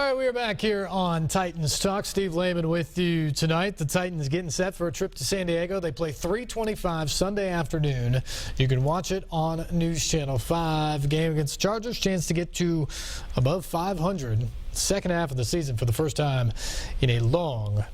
right, we are back here on Titans Talk. Steve Lehman with you tonight. The Titans getting set for a trip to San Diego. They play 3:25 Sunday afternoon. You can watch it on NewsChannel 5. Game against the Chargers. Chance to get to above 500. Second half of the season for the first time in a long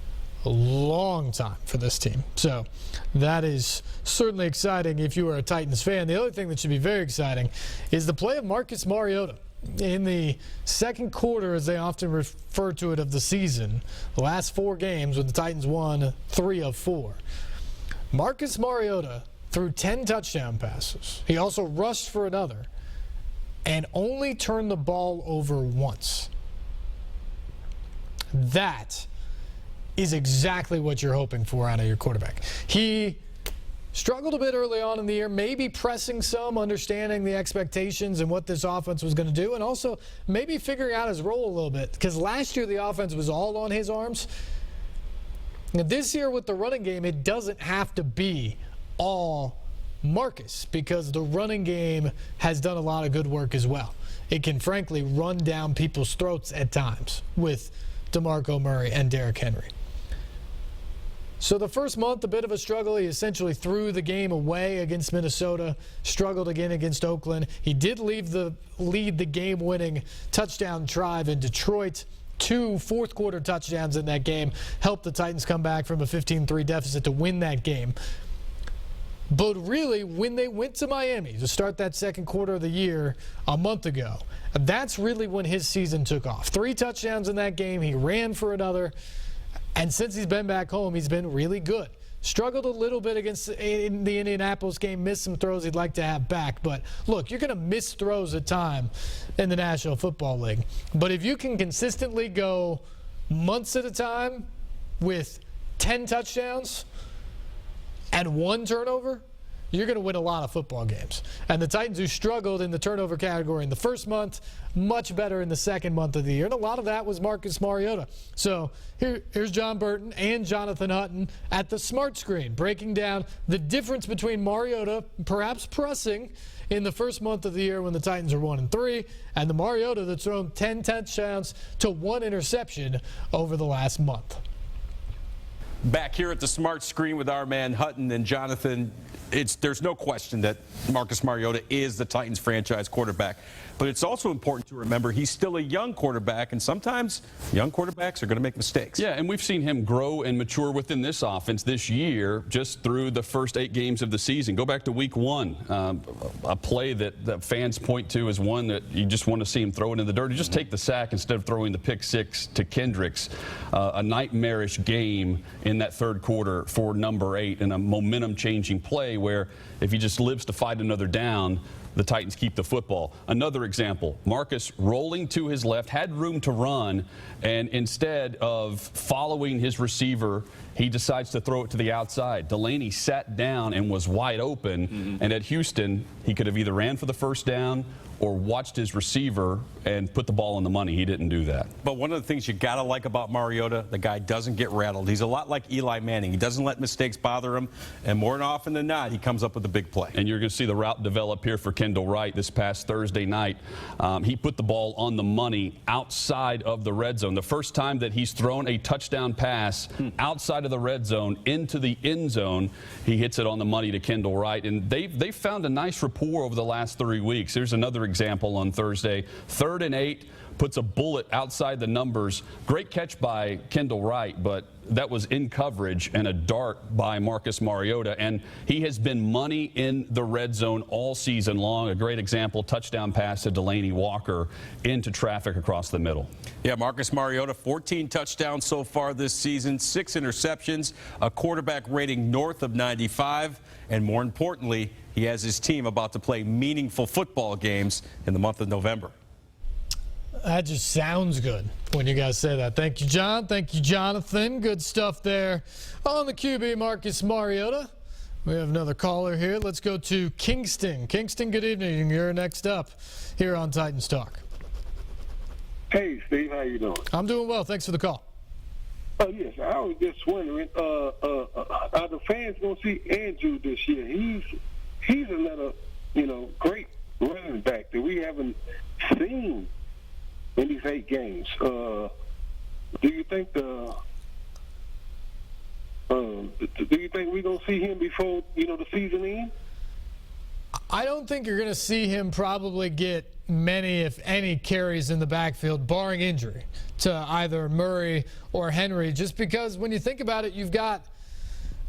time for this team. So that is certainly exciting if you are a Titans fan. The other thing that should be very exciting is the play of Marcus Mariota. In the second quarter, as they often refer to it, of the season, the last 4 games when the Titans won 3 of 4, Marcus Mariota threw 10 touchdown passes. He also rushed for another and only turned the ball over once. That is exactly what you're hoping for out of your quarterback. He struggled a bit early on in the year, maybe pressing some, understanding the expectations and what this offense was going to do, and also maybe figuring out his role a little bit. Because last year the offense was all on his arms. Now, this year with the running game, it doesn't have to be all Marcus, because the running game has done a lot of good work as well. It can frankly run down people's throats at times with DeMarco Murray and Derrick Henry. So the first month, a bit of a struggle. He essentially threw the game away against Minnesota, struggled again against Oakland. He did lead the game-winning touchdown drive in Detroit. 2 fourth-quarter touchdowns in that game helped the Titans come back from a 15-3 deficit to win that game. But really, when they went to Miami to start that second quarter of the year a month ago, that's really when his season took off. 3 touchdowns in that game. He ran for another. And since he's been back home, he's been really good. Struggled a little bit in the Indianapolis game, missed some throws he'd like to have back. But look, you're going to miss throws at time in the National Football League. But if you can consistently go months at a time with 10 touchdowns and 1 turnover, you're going to win a lot of football games. And the Titans, who struggled in the turnover category in the first month, much better in the second month of the year. And a lot of that was Marcus Mariota. So here's John Burton and Jonathan Hutton at the smart screen, breaking down the difference between Mariota perhaps pressing in the first month of the year when the Titans are 1-3, and the Mariota that's thrown 10 touchdowns to 1 interception over the last month. Back here at the smart screen with our man Hutton and Jonathan, there's no question that Marcus Mariota is the Titans franchise quarterback. But it's also important to remember he's still a young quarterback, and sometimes young quarterbacks are going to make mistakes. Yeah, and we've seen him grow and mature within this offense this year just through the first 8 games of the season. Go back to week 1, a play that fans point to as one that you just want to see him throw it in the dirt. You just take the sack instead of throwing the pick 6 to Kendricks. A nightmarish game in that third quarter for number 8, and a momentum-changing play where if he just lives to fight another down, the Titans keep the football. Another example, Marcus rolling to his left, had room to run, and instead of following his receiver, he decides to throw it to the outside. Delaney sat down and was wide open, and at Houston, he could have either ran for the first down or watched his receiver and put the ball on the money. He didn't do that. But one of the things you got to like about Mariota, the guy doesn't get rattled. He's a lot like Eli Manning. He doesn't let mistakes bother him, and more often than not, he comes up with a big play. And you're going to see the route develop here for Kendall Wright this past Thursday night. He put the ball on the money outside of the red zone. The first time that he's thrown a touchdown pass outside of the red zone into the end zone, he hits it on the money to Kendall Wright. And they've found a nice rapport over the last 3 weeks. Here's another example on Thursday. 3rd and 8, puts a bullet outside the numbers. Great catch by Kendall Wright, but that was in coverage and a dart by Marcus Mariota. And he has been money in the red zone all season long. A great example, touchdown pass to Delaney Walker into traffic across the middle. Yeah, Marcus Mariota, 14 touchdowns so far this season, 6 interceptions, a quarterback rating north of 95, and more importantly, he has his team about to play meaningful football games in the month of November. That just sounds good when you guys say that. Thank you, John. Thank you, Jonathan. Good stuff there on the QB, Marcus Mariota. We have another caller here. Let's go to Kingston. Kingston, good evening. You're next up here on Titans Talk. Hey, Steve. How you doing? I'm doing well. Thanks for the call. Oh, yes. I was just wondering, are the fans going to see Andrew this year? He's another, great running back that we haven't seen in these 8 games. Do you think do you think we're gonna see him before the season ends? I don't think you're going to see him probably get many, if any, carries in the backfield, barring injury to either Murray or Henry, just because when you think about it, you've got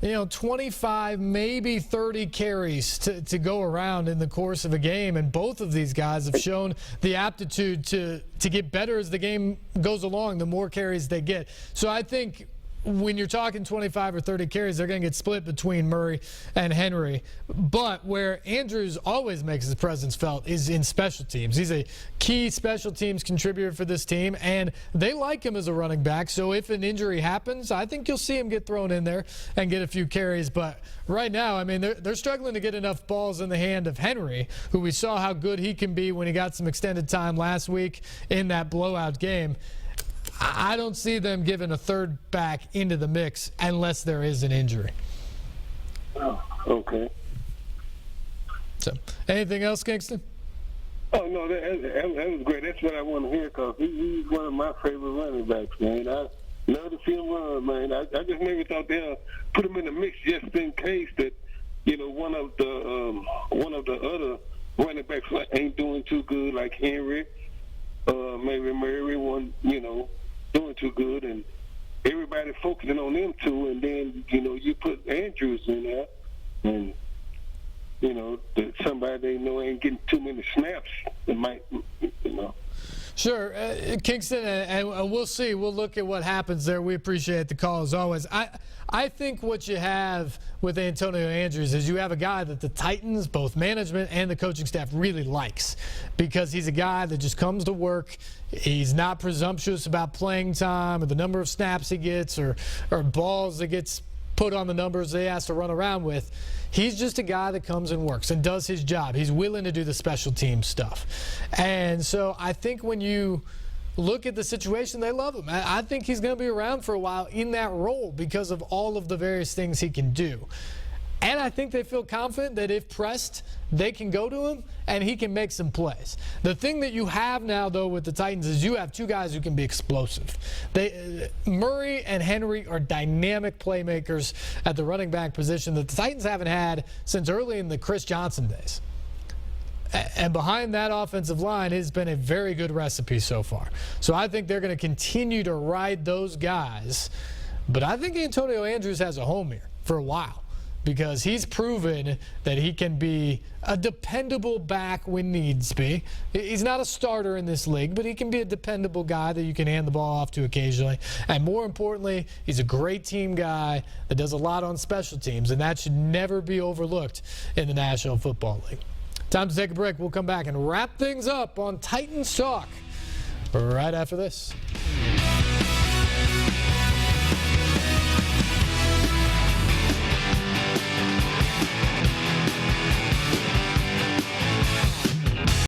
25, maybe 30 carries to go around in the course of a game, and both of these guys have shown the aptitude to get better as the game goes along, the more carries they get. So I think when you're talking 25 or 30 carries, they're going to get split between Murray and Henry. But where Andrews always makes his presence felt is in special teams. He's a key special teams contributor for this team, and they like him as a running back. So if an injury happens, I think you'll see him get thrown in there and get a few carries. But right now, I mean, they're struggling to get enough balls in the hand of Henry, who we saw how good he can be when he got some extended time last week in that blowout game. I don't see them giving a third back into the mix unless there is an injury. Oh, okay. So, anything else, Kingston? Oh, no, that was great. That's what I want to hear because he's one of my favorite running backs, man. I love to see him run, man. I just maybe thought they'll put him in the mix just in case that, one of the other running backs ain't doing too good, like Henry. Maybe Murray wasn't, doing too good, and everybody focusing on them two, and then, you put Andrews in there, and, that somebody they know ain't getting too many snaps, it might, Sure. Kingston, and we'll see. We'll look at what happens there. We appreciate the call as always. I think what you have with Antonio Andrews is you have a guy that the Titans, both management and the coaching staff, really likes because he's a guy that just comes to work. He's not presumptuous about playing time or the number of snaps he gets or balls that gets put on the numbers they has to run around with. He's just a guy that comes and works and does his job. He's willing to do the special team stuff. And so I think when you look at the situation, they love him. I think he's going to be around for a while in that role because of all of the various things he can do. And I think they feel confident that if pressed, they can go to him and he can make some plays. The thing that you have now, though, with the Titans is you have two guys who can be explosive. Murray and Henry are dynamic playmakers at the running back position that the Titans haven't had since early in the Chris Johnson days. And behind that offensive line has been a very good recipe so far. So I think they're going to continue to ride those guys. But I think Antonio Andrews has a home here for a while because he's proven that he can be a dependable back when needs be. He's not a starter in this league, but he can be a dependable guy that you can hand the ball off to occasionally. And more importantly, he's a great team guy that does a lot on special teams, and that should never be overlooked in the National Football League. Time to take a break. We'll come back and wrap things up on Titans Talk right after this.